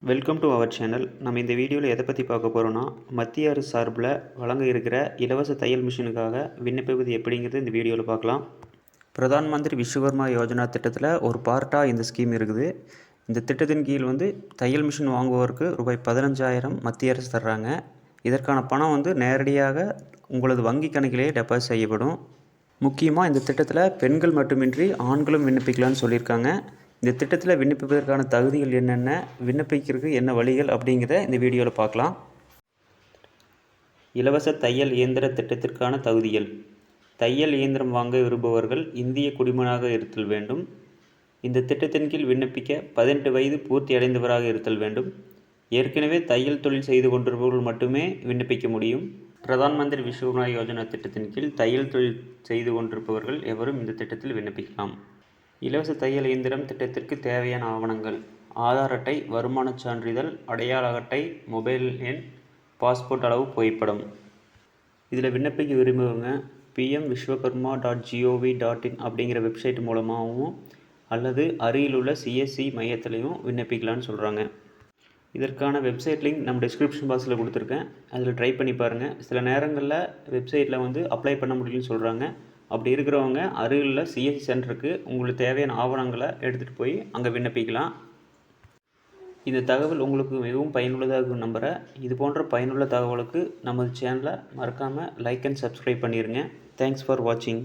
Welcome to our channel. நம்ம இந்த வீடியோவில் எதை பற்றி பார்க்க போகிறோன்னா, மத்திய அரசு சார்பில் வழங்க இருக்கிற இலவச தையல் மிஷினுக்காக விண்ணப்பிப்பது எப்படிங்கிறது இந்த வீடியோவில் பார்க்கலாம். பிரதான் மந்திரி விஸ்வகர்மா யோஜனா திட்டத்தில் ஒரு பார்ட்டாக இந்த ஸ்கீம் இருக்குது. இந்த திட்டத்தின் கீழ் தையல் மிஷின் வாங்குவோருக்கு ரூபாய் 15,000 மத்திய அரசு தர்றாங்க. இதற்கான பணம் நேரடியாக உங்களது வங்கி கணக்கிலேயே டெபாசிட் செய்யப்படும். முக்கியமாக இந்த திட்டத்தில் பெண்கள் மட்டுமின்றி ஆண்களும் விண்ணப்பிக்கலாம்னு சொல்லியிருக்காங்க. இந்த திட்டத்தில் விண்ணப்பிப்பதற்கான தகுதிகள் என்னென்ன, விண்ணப்பிக்கிறதுக்கு என்ன வழிகள் அப்படிங்கிறத இந்த வீடியோவில் பார்க்கலாம். இலவச தையல் இயந்திர திட்டத்திற்கான தகுதிகள். தையல் இயந்திரம் வாங்க விரும்புபவர்கள் இந்திய குடிமகனாக இருத்தல் வேண்டும். இந்த திட்டத்தின் கீழ் விண்ணப்பிக்க 18 வயது பூர்த்தி அடைந்தவராக இருத்தல் வேண்டும். ஏற்கனவே தையல் தொழில் செய்து கொண்டிருப்பவர்கள் மட்டுமே விண்ணப்பிக்க முடியும். பிரதான் மந்திரி விஸ்வகர்மா யோஜனா திட்டத்தின் கீழ் தையல் தொழில் செய்து கொண்டிருப்பவர்கள் எவரும் இந்த திட்டத்தில் விண்ணப்பிக்கலாம். இலவச தையல் இயந்திரம் திட்டத்திற்கு தேவையான ஆவணங்கள்: ஆதார் அட்டை, வருமானச் சான்றிதழ், அடையாள அட்டை, மொபைல் எண், பாஸ்போர்ட் அளவு புகைப்படம். இதில் விண்ணப்பிக்க விரும்புவங்க pmvishwakarma.gov.in அப்படிங்கிற வெப்சைட் மூலமாகவும் அல்லது அருகில் உள்ள சிஎஸ்சி மையத்திலையும் விண்ணப்பிக்கலான்னு சொல்கிறாங்க. இதற்கான வெப்சைட் லிங்க் நம்ம டிஸ்கிரிப்ஷன் பாக்ஸில் கொடுத்துருக்கேன். அதில் ட்ரை பண்ணி பாருங்கள். சில நேரங்களில் வெப்சைட்டில் அப்ளை பண்ண முடியும்னு சொல்கிறாங்க. அப்படி இருக்கிறவங்க அருகில் சிஎஸ்சி சென்டருக்கு உங்களுக்கு தேவையான ஆவணங்களை எடுத்துகிட்டு போய் அங்கே விண்ணப்பிக்கலாம். இந்த தகவல் உங்களுக்கு மிகவும் பயனுள்ளதாக நம்புகிறேன். இது போன்ற பயனுள்ள தகவலுக்கு நமது சேனலை மறக்காமல் லைக் அண்ட் சப்ஸ்கிரைப் பண்ணிடுங்க. தேங்க்ஸ் ஃபார் வாட்சிங்.